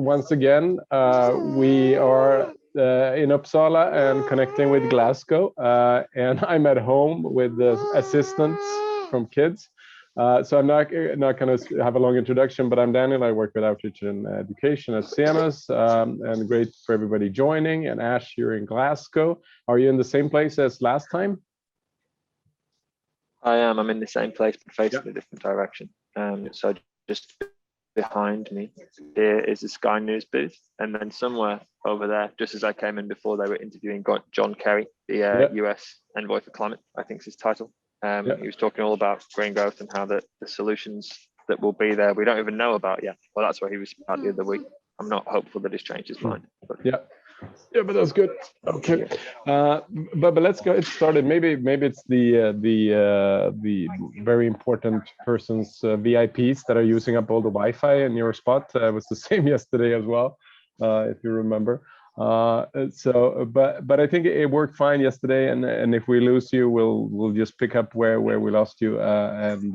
once again. We are in Uppsala and connecting with Glasgow, and I'm at home with the assistants from kids. So I'm not going to have a long introduction, but I'm Daniel. I work with outreach and education at CEMUS, and great for everybody joining. And Ash, you're in Glasgow. Are you in the same place as last time? I am. I'm in the same place, but facing a different direction. So just behind me here is the Sky News booth, and then somewhere over there, just as I came in before, they were interviewing John Kerry, the US envoy for climate, I think is his title. He was talking all about green growth and how the solutions that will be there we don't even know about yet. Well, that's what he was about the other week. I'm not hopeful that he's changed his mind. But. Yeah, but that's good. Okay, but let's go. It started. Maybe it's the very important persons, VIPs, that are using up all the Wi-Fi in your spot. It was the same yesterday as well, if you remember. So, but I think it worked fine yesterday, and if we lose you, we'll just pick up where we lost you, and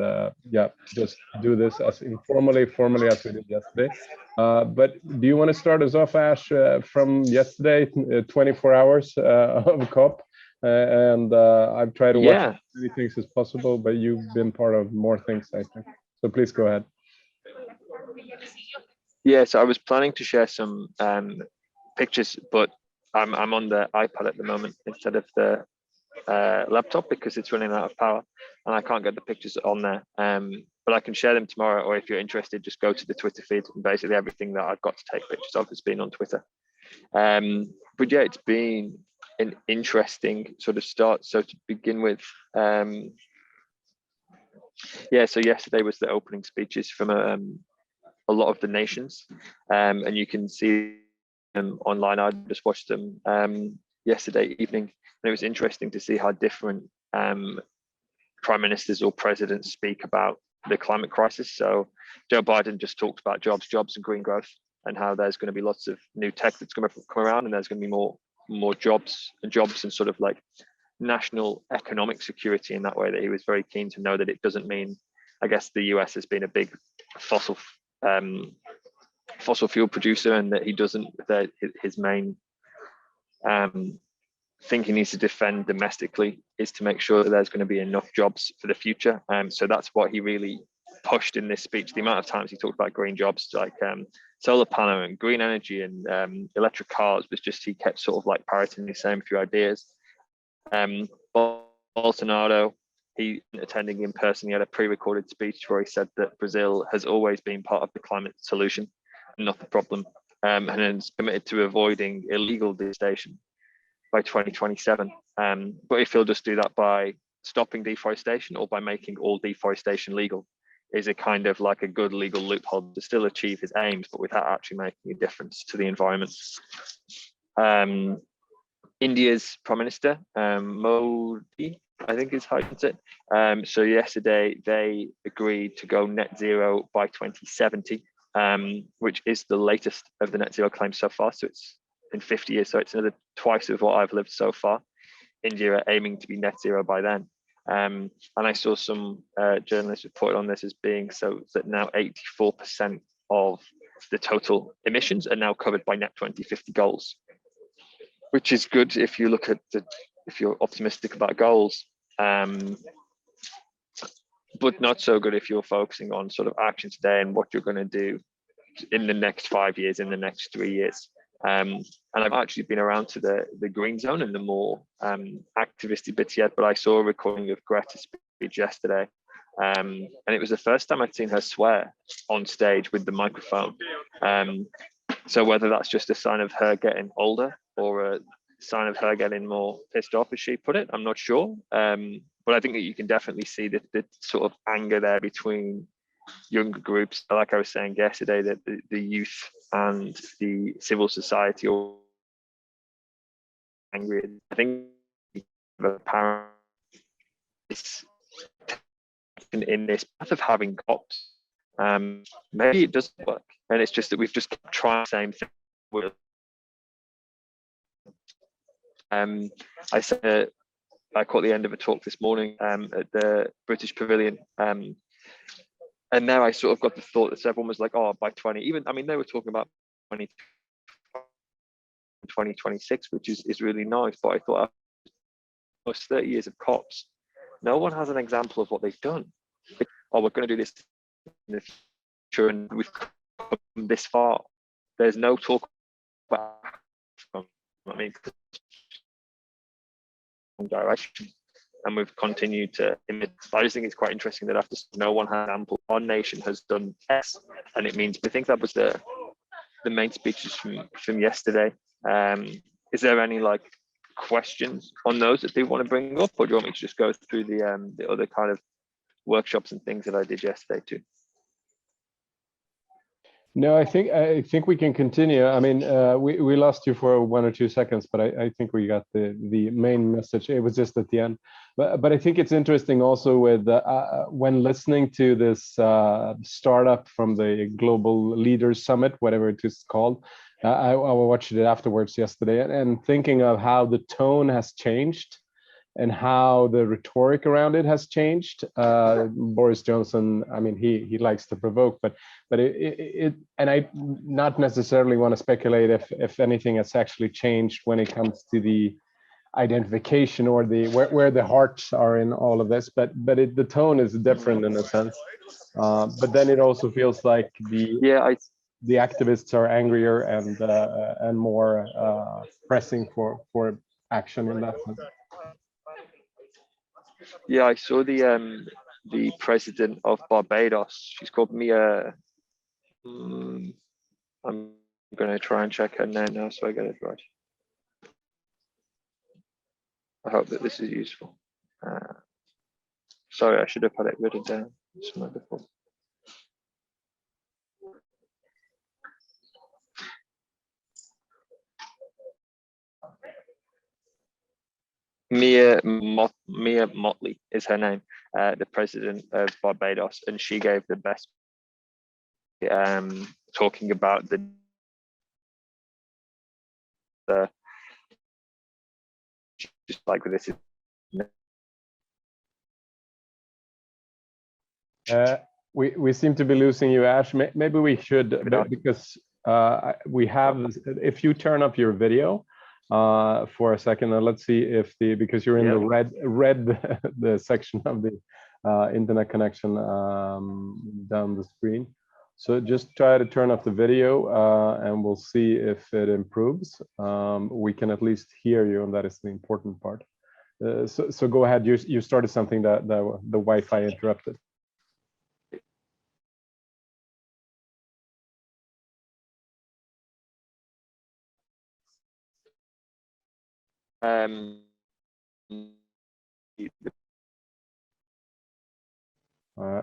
just do this as formally as we did yesterday. But do you want to start us off, Ash, from yesterday, 24 hours of COP? And I've tried to watch as many things as possible, but you've been part of more things, I think. So please go ahead. Yeah, so I was planning to share some pictures, but I'm on the iPad at the moment instead of the laptop because it's running out of power and I can't get the pictures on there. But I can share them tomorrow, or if you're interested, just go to the Twitter feed, and basically everything that I've got to take pictures of has been on Twitter. But yeah, it's been an interesting sort of start. So to begin with, so yesterday was the opening speeches from a lot of the nations, and you can see them online. I just watched them yesterday evening, and it was interesting to see how different prime ministers or presidents speak about the climate crisis. So Joe Biden just talked about jobs and green growth, and how there's going to be lots of new tech that's going to come around, and there's going to be more jobs and sort of like national economic security in that way. That he was very keen to know that it doesn't mean, I guess, the US has been a big fossil fuel producer, and that he doesn't, that his main thing he needs to defend domestically is to make sure that there's going to be enough jobs for the future. So that's what he really pushed in this speech. The amount of times he talked about green jobs, like solar panel and green energy and electric cars, was just, he kept sort of like parroting the same few ideas. Bolsonaro, he attending in person, he had a pre-recorded speech where he said that Brazil has always been part of the climate solution, not the problem, and is committed to avoiding illegal deforestation by 2027. But if he'll just do that by stopping deforestation or by making all deforestation legal, is a kind of like a good legal loophole to still achieve his aims, but without actually making a difference to the environment. India's Prime Minister, Modi, I think is how you say it. So yesterday they agreed to go net zero by 2070, which is the latest of the net zero claims so far. So it's in 50 years, so it's another twice of what I've lived so far. India are aiming to be net zero by then. And I saw some journalists report on this as being so that now 84% of the total emissions are now covered by net 2050 goals, which is good if you look at if you're optimistic about goals, but not so good if you're focusing on sort of action today and what you're going to do in the next 5 years, in the next 3 years. And I've actually been around to the green zone and the more activisty bits yet, but I saw a recording of Greta's speech yesterday, and it was the first time I'd seen her swear on stage with the microphone. So whether that's just a sign of her getting older or a sign of her getting more pissed off, as she put it, I'm not sure. But I think that you can definitely see the sort of anger there between younger groups, like I was saying yesterday, that the youth and the civil society are angry. I think the parents in this path of having COPs, maybe it doesn't work, and it's just that we've just kept trying the same thing. I caught the end of a talk this morning at the British Pavilion, and now I sort of got the thought that everyone was like, oh, by 20, even, I mean, they were talking about 2026, which is really nice. But I thought after almost 30 years of COPs, no one has an example of what they've done. Oh, we're going to do this in the future, and we've come this far. There's no talk about, I mean, direction, and we've continued to emit. I just think it's quite interesting that after no one has ample, our nation has done X, and it means. I think that was the main speeches from yesterday. Is there any like questions on those that they want to bring up, or do you want me to just go through the other kind of workshops and things that I did yesterday too? No, I think we can continue. I mean, we lost you for 1 or 2 seconds, but I think we got the main message. It was just at the end. But I think it's interesting also with when listening to this startup from the Global Leaders Summit, whatever it is called. I watched it afterwards yesterday, and thinking of how the tone has changed and how the rhetoric around it has changed. Boris Johnson, I mean, he likes to provoke, but and I not necessarily want to speculate if anything has actually changed when it comes to the identification or the where the hearts are in all of this, but the tone is different in a sense. But then it also feels like the activists are angrier and more pressing for action in that sense. Yeah, I saw the president of Barbados. She's called Mia. I'm going to try and check her name now so I get it right. I hope that this is useful. Sorry, I should have had it written down somewhere before. Mia Motley is her name, the president of Barbados, and she gave the best talking about the just like this. We seem to be losing you, Ash. Maybe we should, because we have, if you turn up your video for a second, and let's see if because you're in the red the section of the internet connection down the screen. So just try to turn off the video and we'll see if it improves. We can at least hear you, and that is the important part. So go ahead. You started something that the Wi-Fi interrupted.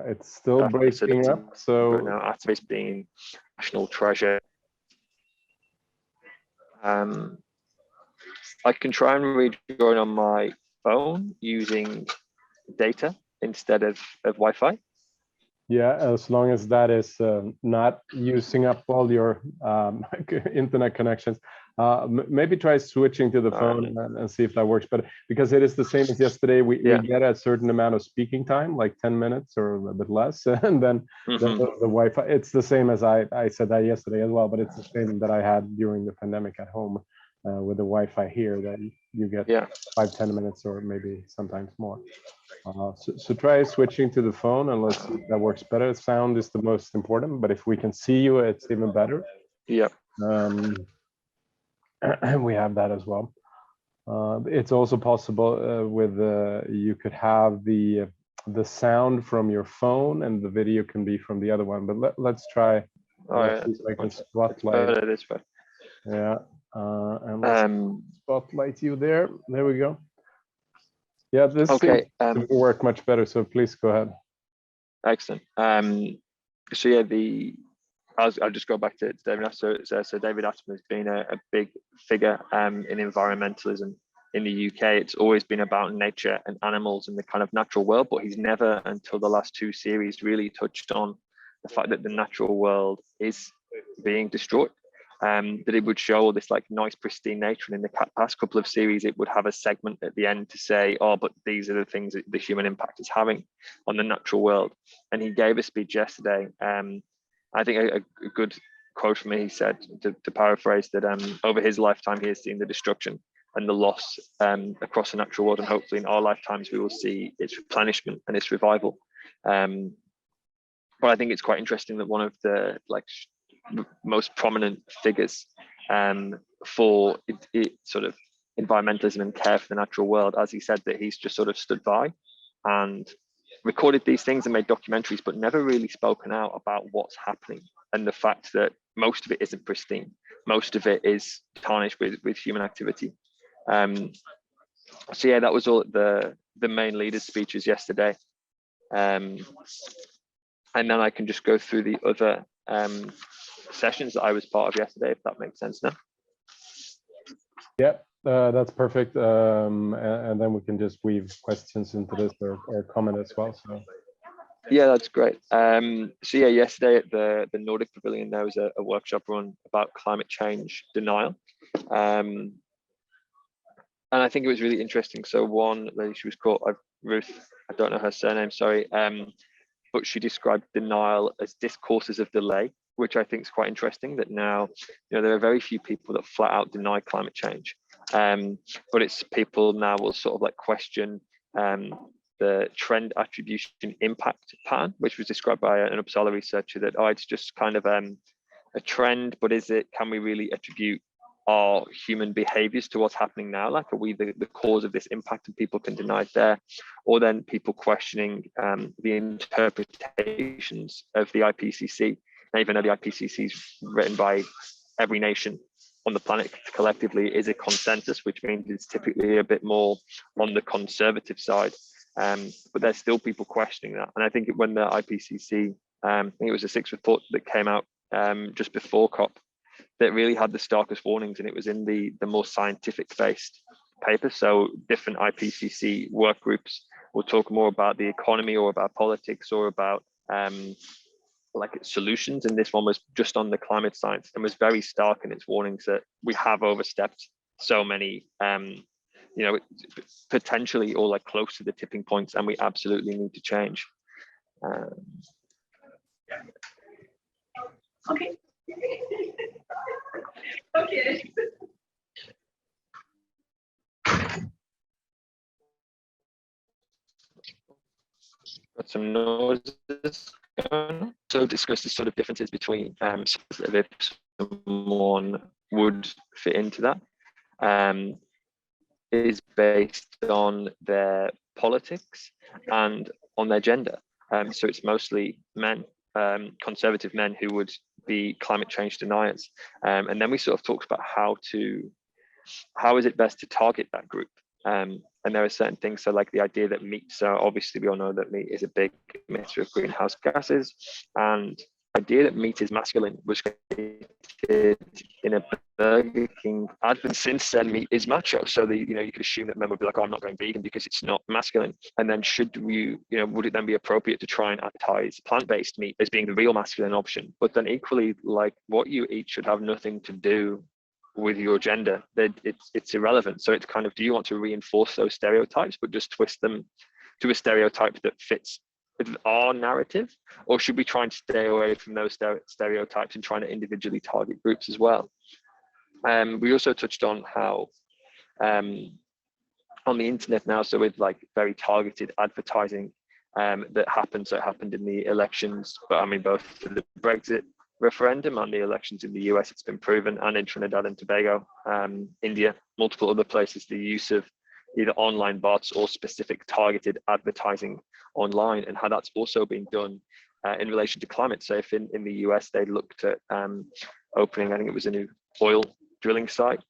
It's still breaking up. So now, activists being national treasure. I can try and rejoin on my phone using data instead of Wi-Fi. Yeah, as long as that is not using up all your internet connections. Maybe try switching to the phone and see if that works. But because it is the same as yesterday, we get a certain amount of speaking time, like 10 minutes or a bit less. And then the Wi-Fi, it's the same as I said that yesterday as well, but it's the same that I had during the pandemic at home with the Wi-Fi here, that you get 5-10 minutes or maybe sometimes more. So try switching to the phone and let's see if that works better. Sound is the most important, but if we can see you, it's even better. Yeah. We have that as well. It's also possible with you could have the sound from your phone and the video can be from the other one. But let's try. Let's see if I can spotlight. Yeah, and let's spotlight you there. There we go. Yeah, this seems to work much better. So please go ahead. Excellent. So yeah, I'll just go back to David. So David Attenborough has been a big figure in environmentalism in the UK. It's always been about nature and animals and the kind of natural world, but he's never, until the last 2 series, really touched on the fact that the natural world is being destroyed. That it would show all this like nice pristine nature, and in the past couple of series it would have a segment at the end to say, oh, but these are the things that the human impact is having on the natural world. And he gave a speech yesterday. I think a good quote from me, he said, to paraphrase, that over his lifetime he has seen the destruction and the loss across the natural world, and hopefully in our lifetimes we will see its replenishment and its revival. But I think it's quite interesting that one of the most prominent figures for sort of environmentalism and care for the natural world, as he said, that he's just sort of stood by and recorded these things and made documentaries, but never really spoken out about what's happening, and the fact that most of it isn't pristine, most of it is tarnished with human activity. So yeah, that was all the main leaders' speeches yesterday, and then I can just go through the other sessions that I was part of yesterday, if that makes sense now. Yeah, that's perfect. And then we can just weave questions into this or comment as well. So yeah, that's great. So yeah, yesterday at the Nordic Pavilion, there was a workshop run about climate change denial. And I think it was really interesting. So one lady, she was called Ruth, I don't know her surname, sorry, but she described denial as discourses of delay, which I think is quite interesting, that now, there are very few people that flat out deny climate change. But it's people now will sort of question the trend attribution impact pattern, which was described by an Uppsala researcher, that, it's just kind of a trend, but can we really attribute our human behaviors to what's happening now? Are we the cause of this impact, and people can deny it there? Or then people questioning the interpretations of the IPCC. And even though the IPCC is written by every nation on the planet collectively, is a consensus, which means it's typically a bit more on the conservative side. But there's still people questioning that. And I think when the IPCC, I think it was the sixth report that came out just before COP, that really had the starkest warnings, and it was in the more scientific based paper. So different IPCC work groups will talk more about the economy or about politics or about solutions, and this one was just on the climate science, and was very stark in its warnings that we have overstepped so many potentially or close to the tipping points, and we absolutely need to change. Okay. Okay. Got some noises going on. So discuss the sort of differences between if someone would fit into that, is based on their politics and on their gender. So it's mostly men, conservative men, who would be climate change deniers. And then we sort of talked about how is it best to target that group. And there are certain things, so the idea that meat, so obviously we all know that meat is a big emitter of greenhouse gases, and the idea that meat is masculine was created in a Burger King advert. Since then, meat is macho, so you could assume that men would be like, I'm not going vegan because it's not masculine. And then would it then be appropriate to try and advertise plant-based meat as being the real masculine option? But then equally, what you eat should have nothing to do with your gender. That it's irrelevant. So it's kind of, do you want to reinforce those stereotypes but just twist them to a stereotype that fits with our narrative, or should we try and stay away from those stereotypes and trying to individually target groups as well? We also touched on how on the internet now, so with very targeted advertising that happened. So it happened in the elections, but I mean both for the Brexit referendum and the elections in the US, it's been proven, and in Trinidad and Tobago, India, multiple other places, the use of either online bots or specific targeted advertising online, and how that's also been done in relation to climate. So if in the US they looked at opening, I think it was a new oil drilling site,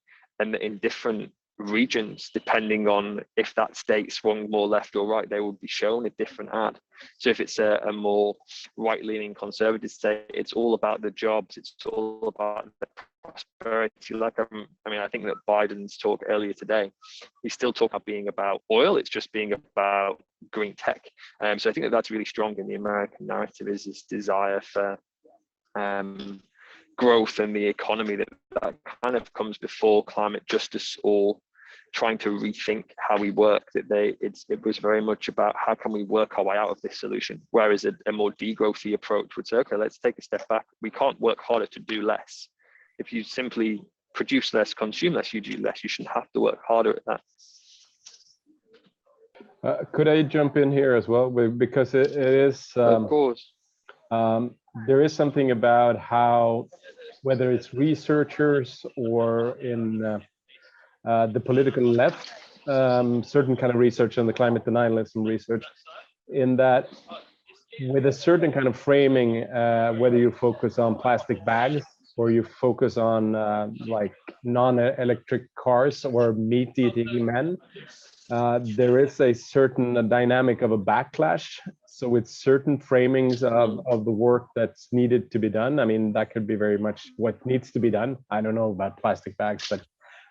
and in different regions, depending on if that state swung more left or right, they would be shown a different ad. So if it's a more right-leaning conservative state, it's all about the jobs, it's all about the prosperity. I think that Biden's talk earlier today, he's still talking about being about oil, it's just being about green tech. So I think that's really strong in the American narrative, is this desire for growth and the economy that kind of comes before climate justice or trying to rethink how we work, that it was very much about how can we work our way out of this solution, whereas a more degrowthy approach would say, okay, let's take a step back. We can't work harder to do less. If you simply produce less, consume less, you do less. You shouldn't have to work harder at that. Could I jump in here as well? Because it is, of course. There is something about how, whether it's researchers or in the political left, certain kind of research on the climate denialism research, in that with a certain kind of framing, whether you focus on plastic bags or you focus on like non-electric cars or meat-eating men, there is a certain dynamic of a backlash. So with certain framings of the work that's needed to be done, I mean, that could be very much what needs to be done. I don't know about plastic bags, but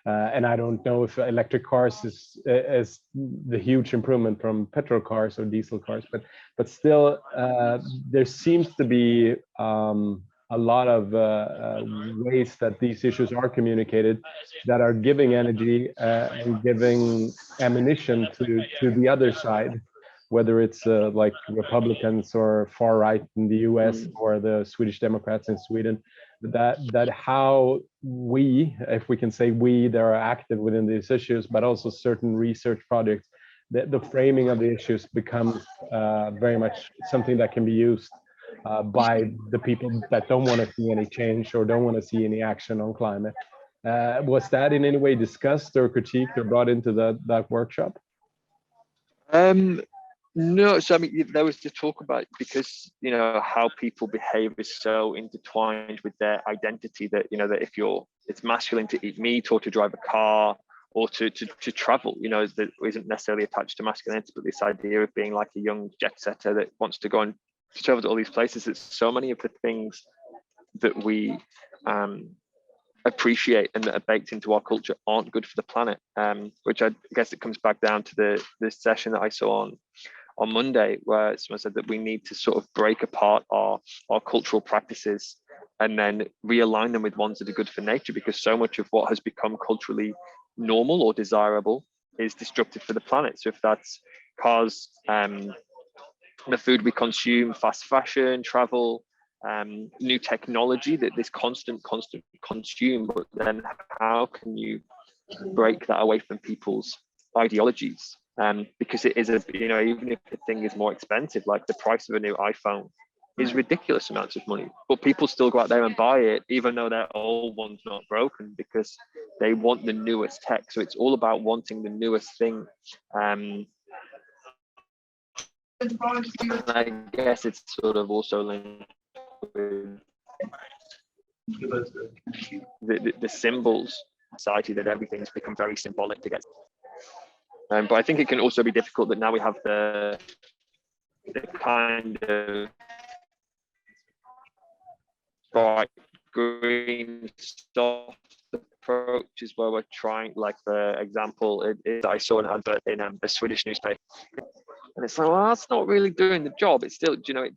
and I don't know if electric cars is the huge improvement from petrol cars or diesel cars, but still there seems to be a lot of ways that these issues are communicated that are giving energy and giving ammunition to the other side, whether it's like Republicans or far right in the US or the Swedish Democrats in Sweden, that how we, if we can say we, that are active within these issues, but also certain research projects, the framing of the issues becomes very much something that can be used by the people that don't want to see any change or don't want to see any action on climate. Was that in any way discussed or critiqued or brought into that workshop? No, so I mean, there was to talk about, because how people behave is so intertwined with their identity that that if it's masculine to eat meat or to drive a car or to travel, that isn't necessarily attached to masculinity, but this idea of being like a young jet setter that wants to go and travel to all these places. It's so many of the things that we appreciate and that are baked into our culture aren't good for the planet, which I guess it comes back down to the session that I saw on Monday, where someone said that we need to sort of break apart our cultural practices and then realign them with ones that are good for nature, because so much of what has become culturally normal or desirable is destructive for the planet. So if that's cars, the food we consume, fast fashion, travel, new technology, that this constant consume, but then how can you break that away from people's ideologies? Because it is even if the thing is more expensive, like the price of a new iPhone is ridiculous amounts of money, but people still go out there and buy it even though their old one's not broken, because they want the newest tech. So it's all about wanting the newest thing. I guess it's sort of also linked with the symbols society, that everything's become very symbolic to get. But I think it can also be difficult that now we have the kind of bright green soft approaches where we're trying, like for example, I saw an advert in a Swedish newspaper, and it's like, well, that's not really doing the job. It's still, I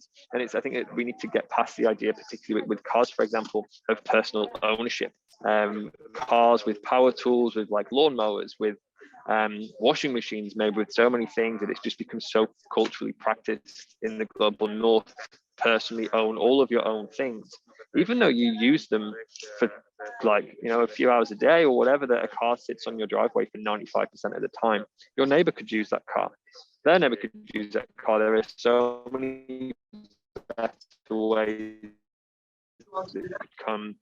think that we need to get past the idea, particularly with cars, for example, of personal ownership. Cars with power tools, with like lawnmowers, with washing machines made with so many things that it's just become so culturally practiced in the global north. Personally own all of your own things, even though you use them for like a few hours a day or whatever, that a car sits on your driveway for 95% of the time. Your neighbor could use that car, their neighbor could use that car. There are so many better ways that come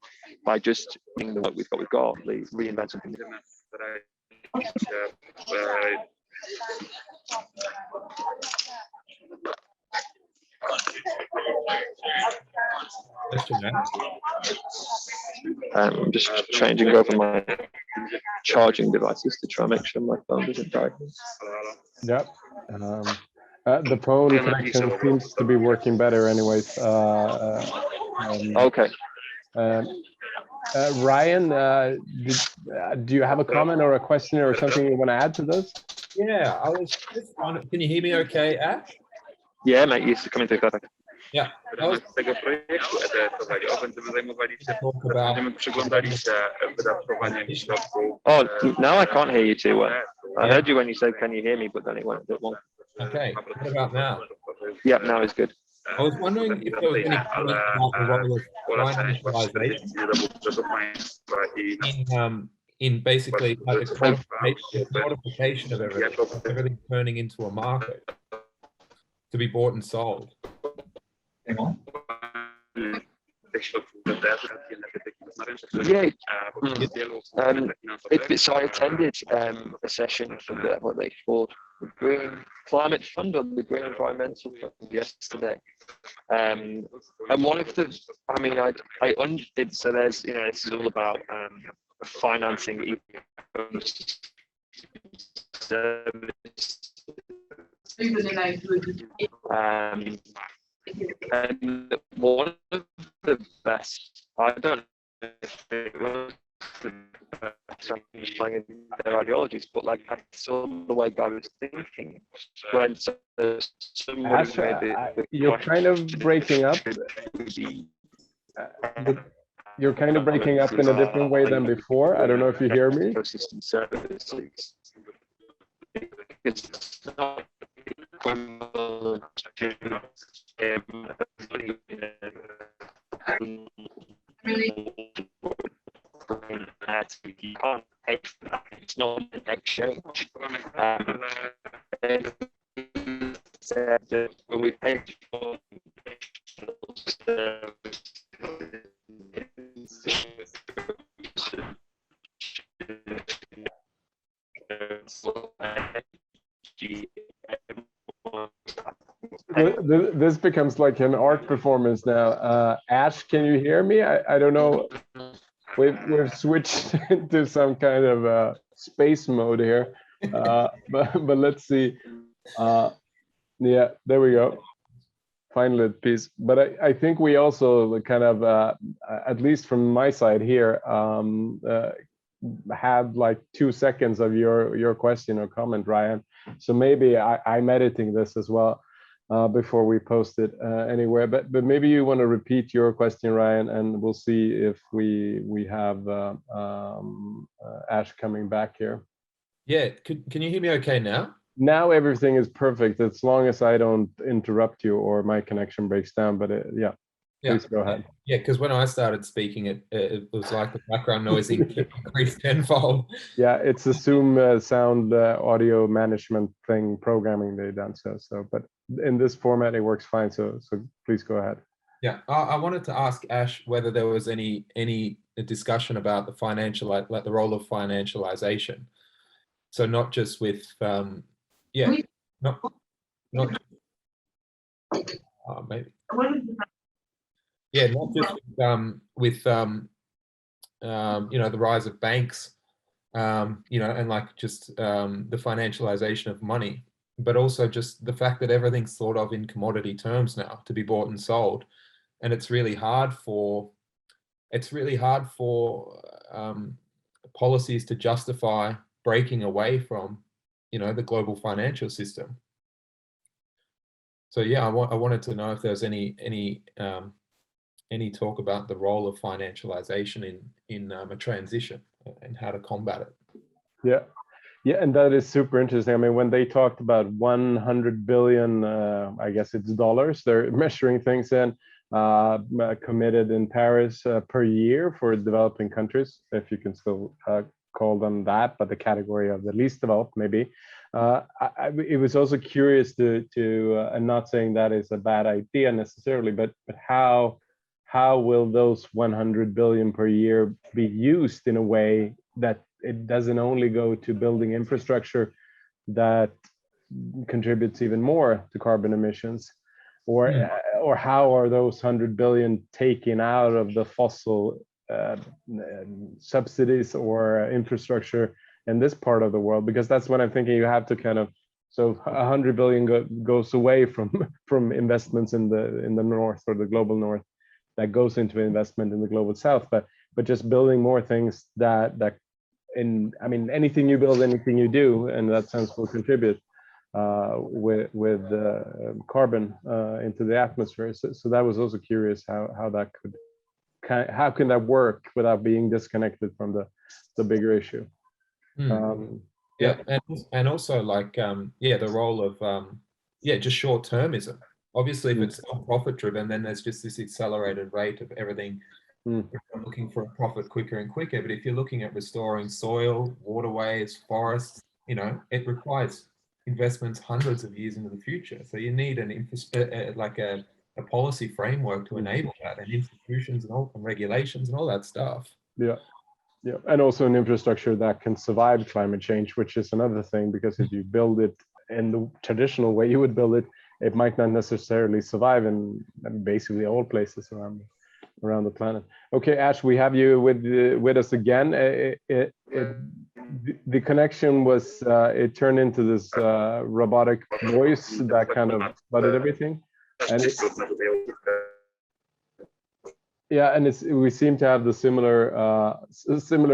by just doing the work we've got, reinvent something. I'm just changing over my charging devices to try and make sure my phone doesn't die. Yeah. The phone connection seems to be working better anyways. Okay. Ryan, do you have a comment or a question or something you want to add to this? Yeah, I was just wondering, can you hear me okay, Ash? Yeah, mate, you're coming through perfect. Yeah. Z tego projektu edytowego będziemy zajmowali się, Talk about będziemy przyglądali się wydatkowaniem środków. Oh, now I can't hear you too well. I heard you when you said, "Can you hear me?" But then it went a bit long. Okay. What about now? Yep, now it's good. I was wondering if there was any comment about the role of financialization in basically like the commodification of everything turning into a market to be bought and sold. Yeah. So I attended a session from what they called the Green Climate Fund or the Green Environmental Fund yesterday. And one of the, I mean, so there's, you know, this is all about financing service. And one of the best, I don't know if it was the best understanding their ideologies, but like I saw the way God was thinking when somebody Ash, you're kind of breaking up. You're kind of breaking up in a different way than before. I don't know if you hear me. Ecosystem services. It's not equivalent to you can't pay for that. It's not an exchange. When we pay for This becomes like an art performance now. Ash, can you hear me? I don't know. We've switched into some kind of space mode here, but let's see. Yeah, there we go. Finally, peace. But I think we also kind of, at least from my side here, had like 2 seconds of your question or comment, Ryan. So maybe I'm editing this as well before we post it anywhere. But maybe you want to repeat your question, Ryan, and we'll see if we have Ash coming back here. Yeah, can you hear me okay now? Now everything is perfect as long as I don't interrupt you or my connection breaks down. But yeah, please go ahead. Yeah, because when I started speaking, it was like the background noise increased tenfold. Yeah, it's a Zoom sound audio management thing programming they've done. So, but in this format, it works fine. So please go ahead. Yeah, I wanted to ask Ash whether there was any discussion about the the role of financialization. So not just with maybe. Yeah, not just with you know, the rise of banks, you know, and like just the financialization of money, but also just the fact that everything's thought of in commodity terms now to be bought and sold, and it's really hard for policies to justify breaking away from, you know, the global financial system. So yeah, I wanted to know if there's any talk about the role of financialization in a transition and how to combat it. Yeah, and that is super interesting. I mean, when they talked about 100 billion, I guess it's dollars, they're measuring things in, committed in Paris per year for developing countries, if you can still call them that, but the category of the least developed maybe. It was also curious to I'm not saying that is a bad idea necessarily, but how will those 100 billion per year be used in a way that it doesn't only go to building infrastructure that contributes even more to carbon emissions, or how are those 100 billion taken out of the fossil subsidies or infrastructure in this part of the world? Because that's what I'm thinking. You have to kind of, so 100 billion goes away from investments in the north or the global north, that goes into investment in the global south, but just building more things that I mean, anything you build, anything you do, in that sense will contribute. with carbon into the atmosphere. So that was also curious how that could, how can that work without being disconnected from the bigger issue. Yeah, and also like yeah, the role of yeah, just short-termism. Obviously, if it's not profit driven, then there's just this accelerated rate of everything. We're looking for a profit quicker and quicker. But if you're looking at restoring soil, waterways, forests, you know, it requires investments hundreds of years into the future. So you need an like a policy framework to enable that, and institutions and regulations and all that stuff. Yeah. Yeah, and also an infrastructure that can survive climate change, which is another thing, because if you build it in the traditional way you would build it, it might not necessarily survive in basically all places around the planet. Okay, Ash, we have you with us again. The connection was, it turned into this robotic voice that kind of flooded everything. And yeah, and we seem to have the similar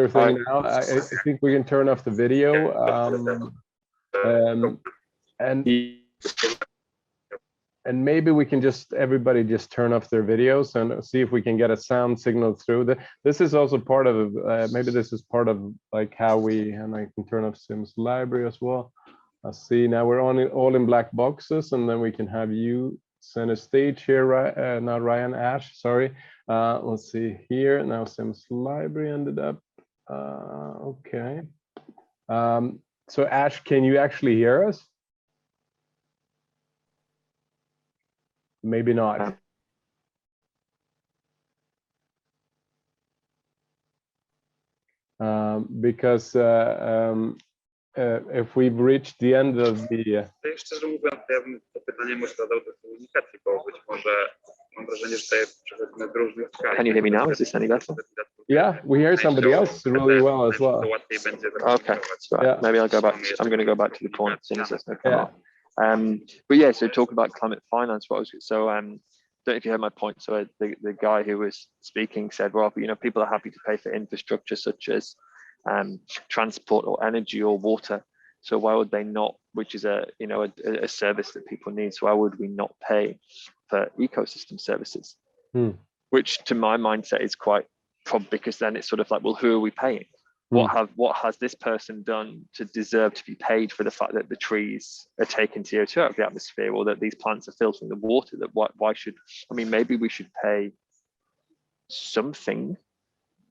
thing now. I think we can turn off the video, and maybe we can everybody just turn off their videos and see if we can get a sound signal through. This is also part of maybe this is part of like how and I can turn off CEMUS Library as well. I see now we're all in black boxes, and then we can have you center stage here, right? Not Ryan, Ash, sorry. Let's see here. Now CEMUS Library ended up. Okay. So Ash, can you actually hear us? Maybe not. Because if we've reached the end of the... Szczerze mówiąc, ja bym to pytanie może dodał do komunikacji, bo być może mam wrażenie, że tutaj przechodzimy w różnych skali. Can you hear me now? Is this any better? Yeah, we hear somebody else really well as well. Okay, so yeah. Maybe I'll go back. I'm going to go back to the corner. Yeah. But yeah, so talking about climate finance, don't know if you heard my point. So the guy who was speaking said, well, you know, people are happy to pay for infrastructure such as transport or energy or water. So why would they not, which is a service that people need. So why would we not pay for ecosystem services? Which to my mindset is quite probably, because then it's sort of like, well, who are we paying? What has this person done to deserve to be paid for the fact that the trees are taking CO2 out of the atmosphere, or that these plants are filtering the water? That why should, I mean, maybe we should pay something,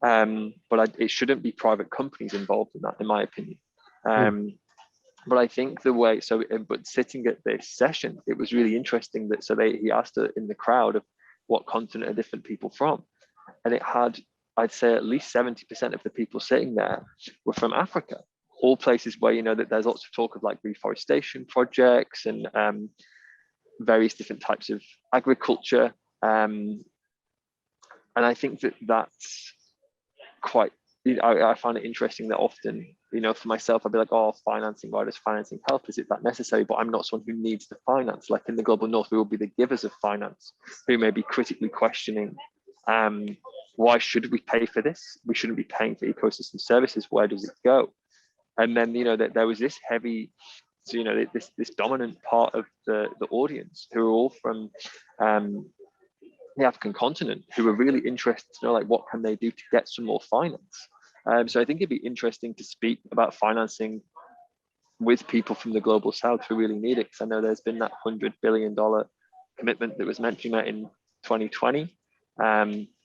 but it shouldn't be private companies involved in that, in my opinion. But I think the way, but sitting at this session, it was really interesting that, he asked in the crowd of what continent are different people from, and it had, I'd say at least 70% of the people sitting there were from Africa, all places where, you know, that there's lots of talk of like reforestation projects and various different types of agriculture. And I think that's quite, I find it interesting that often, you know, for myself, I'd be like, oh, financing, why does financing help? Is it that necessary? But I'm not someone who needs the finance. Like in the global north, we will be the givers of finance, who may be critically questioning, why should we pay for this? We shouldn't be paying for ecosystem services. Where does it go? And then, you know, that there was this heavy, so, you know, this dominant part of the audience who are all from the African continent, who were really interested to know, like, what can they do to get some more finance? So I think it'd be interesting to speak about financing with people from the global south who really need it. Because I know there's been that $100 billion commitment that was mentioned in 2020.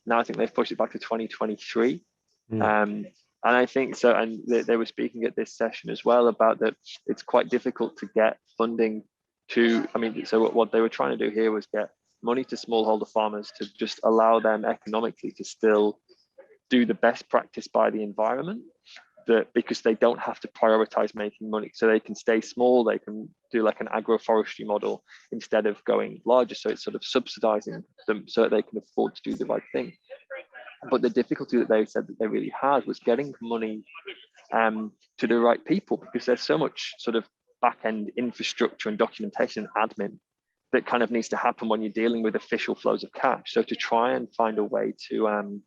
Now I think they've pushed it back to 2023. And I think so, and they were speaking at this session as well about that it's quite difficult to get funding to, I mean, so what they were trying to do here was get money to smallholder farmers to just allow them economically to still do the best practice by the environment, that because they don't have to prioritize making money, so they can stay small, they can do like an agroforestry model instead of going larger. So it's sort of subsidizing them so that they can afford to do the right thing. But the difficulty that they said that they really had was getting money to the right people, because there's so much sort of back-end infrastructure and documentation and admin that kind of needs to happen when you're dealing with official flows of cash. So to try and find a way to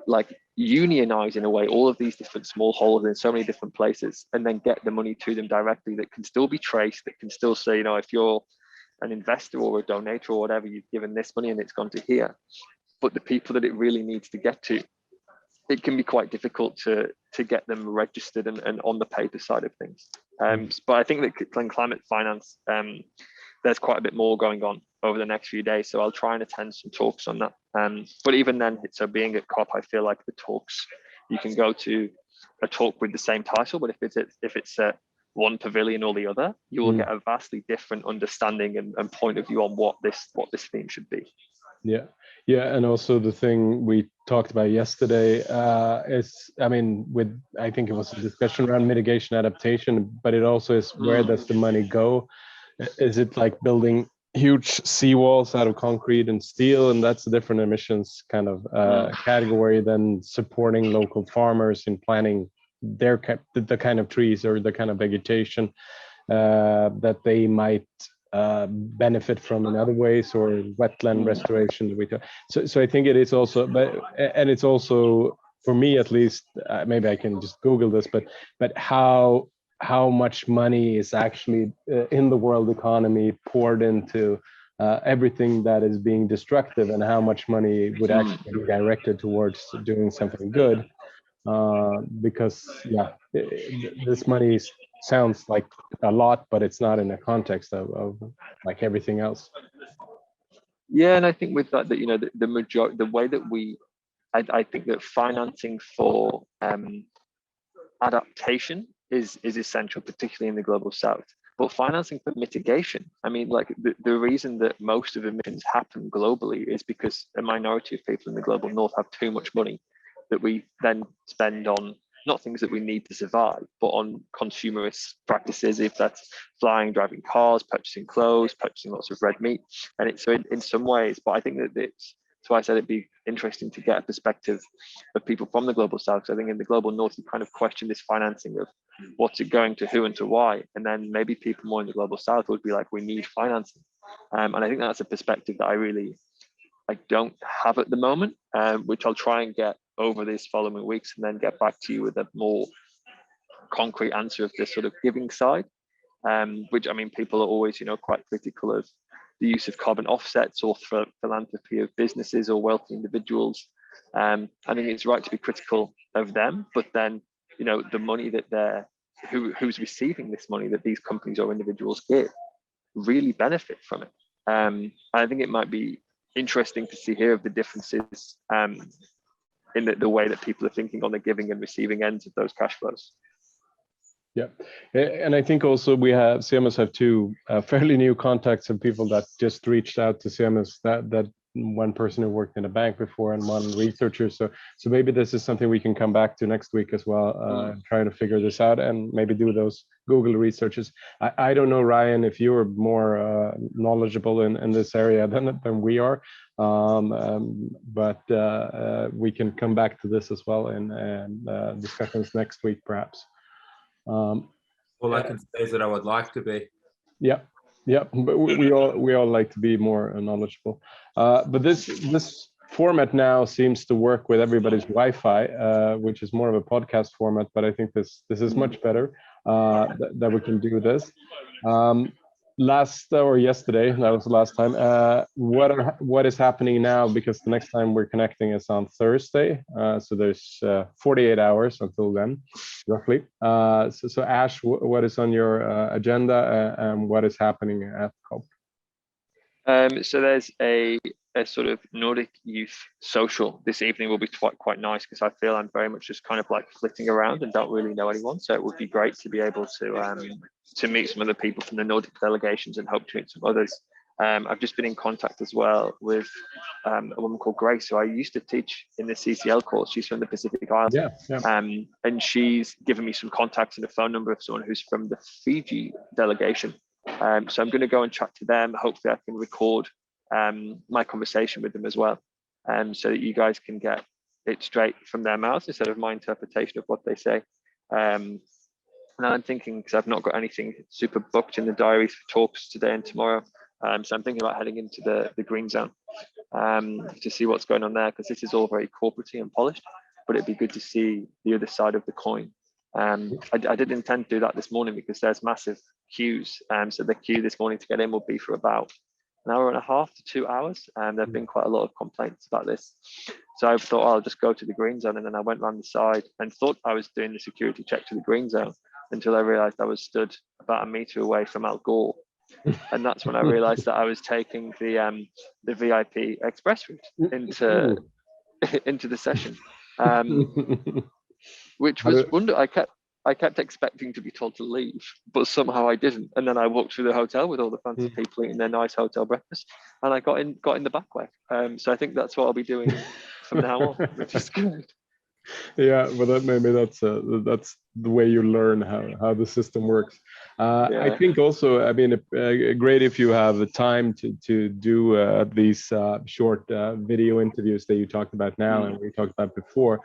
like unionize in a way all of these different small holders in so many different places, and then get the money to them directly that can still be traced, that can still say, you know, if you're an investor or a donator or whatever, you've given this money and it's gone to here. But the people that it really needs to get to, it can be quite difficult to get them registered and on the paper side of things. But I think that in climate finance, there's quite a bit more going on over the next few days. So I'll try and attend some talks on that. But even then, so being at COP, I feel like the talks, you can go to a talk with the same title, but if it's one pavilion or the other, you will get a vastly different understanding and point of view on what this theme should be. Yeah, and also the thing we talked about yesterday is, I mean, I think it was a discussion around mitigation adaptation, but it also is, where does the money go? Is it like building huge seawalls out of concrete and steel, and that's a different emissions kind of category than supporting local farmers in planting the kind of trees or the kind of vegetation that they might benefit from in other ways, or wetland restoration. So I think it is also, and it's also, for me at least, maybe I can just Google this, but how much money is actually in the world economy poured into everything that is being destructive, and how much money would actually be directed towards doing something good. Because this money sounds like a lot, but it's not in the context of like everything else. Yeah, and I think with that you know, the majority, the way that I think that financing for adaptation is essential, particularly in the global south. But financing for mitigation, I mean, like the reason that most of emissions happen globally is because a minority of people in the global north have too much money that we then spend on not things that we need to survive, but on consumerist practices, if that's flying, driving cars, purchasing clothes, purchasing lots of red meat. And it's so in some ways, but I think that it's, so I said it'd be interesting to get a perspective of people from the global south. So I think in the global north, you kind of question this financing of what's it going to, who and to why. And then maybe people more in the global south would be like, we need financing. And I think that's a perspective that I don't have at the moment, which I'll try and get over these following weeks, and then get back to you with a more concrete answer of this sort of giving side, which, I mean, people are always, you know, quite critical of the use of carbon offsets or for philanthropy of businesses or wealthy individuals. I think it's right to be critical of them, but then, you know, the money that who's receiving this money that these companies or individuals give really benefit from it. I think it might be interesting to hear of the differences in the way that people are thinking on the giving and receiving ends of those cash flows. Yeah, and I think also CEMUS have two fairly new contacts of people that just reached out to CEMUS, that one person who worked in a bank before and one researcher. So maybe this is something we can come back to next week as well, trying to figure this out and maybe do those Google researches. I don't know, Ryan, if you're more knowledgeable in this area than we are, but we can come back to this as well in discussions next week, perhaps. All I can say is that I would like to be. Yeah, but we all like to be more knowledgeable. But this format now seems to work with everybody's Wi-Fi, which is more of a podcast format. But I think this is much better that we can do this. Yesterday, that was the last time. What is happening now? Because the next time we're connecting is on Thursday, so there's 48 hours until then, roughly. So Ash, what is on your agenda, and what is happening at COP? So there's a sort of Nordic youth social this evening. Will be quite nice, because I feel I'm very much just kind of like flitting around and don't really know anyone. So it would be great to be able to meet some other people from the Nordic delegations and hope to meet some others. I've just been in contact as well with a woman called Grace, who I used to teach in the CCL course. She's from the Pacific Islands. Yeah. And she's given me some contacts and a phone number of someone who's from the Fiji delegation. So I'm going to go and chat to them. Hopefully I can record my conversation with them as well, so that you guys can get it straight from their mouths instead of my interpretation of what they say. And I'm thinking, because I've not got anything super booked in the diaries for talks today and tomorrow, so I'm thinking about heading into the green zone to see what's going on there, because this is all very corporate and polished. but it'd be good to see the other side of the coin. I did intend to do that this morning because there's massive queues. So the queue this morning to get in will be for about an hour and a half to 2 hours. And there have been quite a lot of complaints about this. So I thought, I'll just go to the green zone. And then I went around the side and thought I was doing the security check to the green zone until I realized I was stood about a meter away from Al Gore. And that's when I realized that I was taking the VIP express route into the session. Which was I kept expecting to be told to leave, but somehow I didn't. And then I walked through the hotel with all the fancy people eating their nice hotel breakfast, and I got in the back way. So I think that's what I'll be doing from now on, which is good. Yeah, well, maybe that's the way you learn how the system works. I think also, I mean, great if you have the time to do these short video interviews that you talked about now and we talked about before.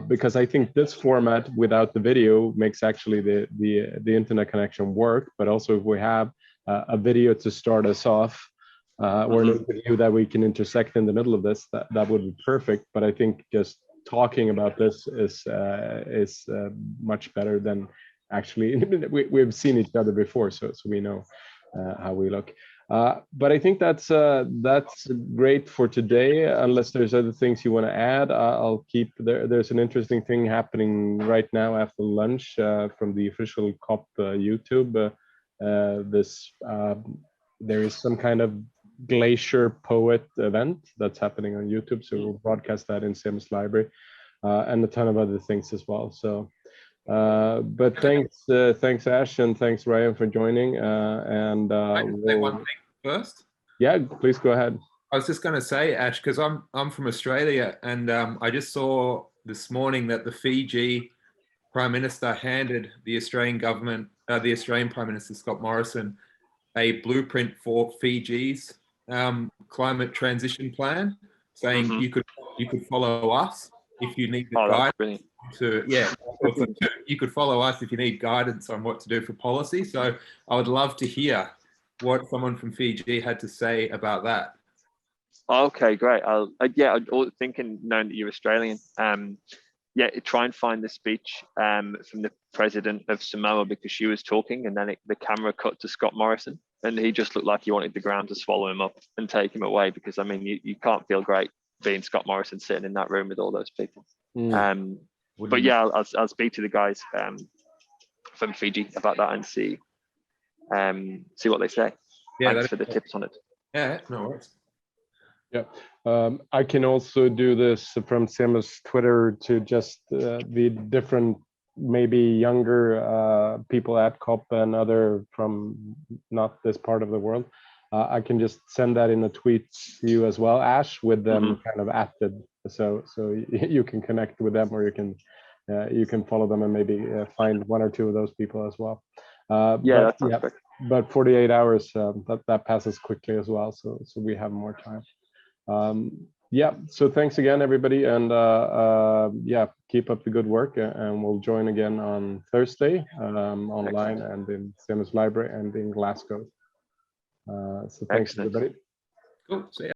Because I think this format without the video makes actually the internet connection work, but also if we have a video to start us off or an interview that we can intersect in the middle of this, that would be perfect. But I think just talking about this is much better than actually we've seen each other before, so we know how we look. But I think that's great for today. Unless there's other things you want to add, I'll keep there. There's an interesting thing happening right now after lunch from the official COP YouTube. There is some kind of glacier poet event that's happening on YouTube, so we'll broadcast that in CEMUS Library, and a ton of other things as well. So. But thanks Ash, and thanks Ryan for joining. And I can say one thing first. Yeah, please go ahead. I was just going to say, Ash, because I'm from Australia, and I just saw this morning that the Fiji Prime Minister handed the Australian government, the Australian Prime Minister Scott Morrison, a blueprint for Fiji's climate transition plan, saying you could follow us if you need the guidance. You could follow us if you need guidance on what to do for policy. So I would love to hear what someone from Fiji had to say about that. Okay, great. I'm thinking, knowing that you're Australian, try and find the speech from the president of Samoa, because she was talking and then the camera cut to Scott Morrison and he just looked like he wanted the ground to swallow him up and take him away, because I mean you can't feel great being Scott Morrison sitting in that room with all those people. But yeah, I'll speak to the guys from Fiji about that and see what they say. Yeah, thanks for the tips on it. Yeah, no worries. Yeah, I can also do this from CEMUS Twitter to just the different, maybe younger people at COP and other from not this part of the world. I can just send that in a tweet to you as well, Ash, with them kind of acted, so you can connect with them, or you can follow them and maybe find one or two of those people as well. That's perfect. But 48 hours that passes quickly as well, so we have more time. So thanks again, everybody, and keep up the good work, and we'll join again on Thursday online and in CEMUS Library and in Glasgow. So thanks, everybody. Cool. See ya.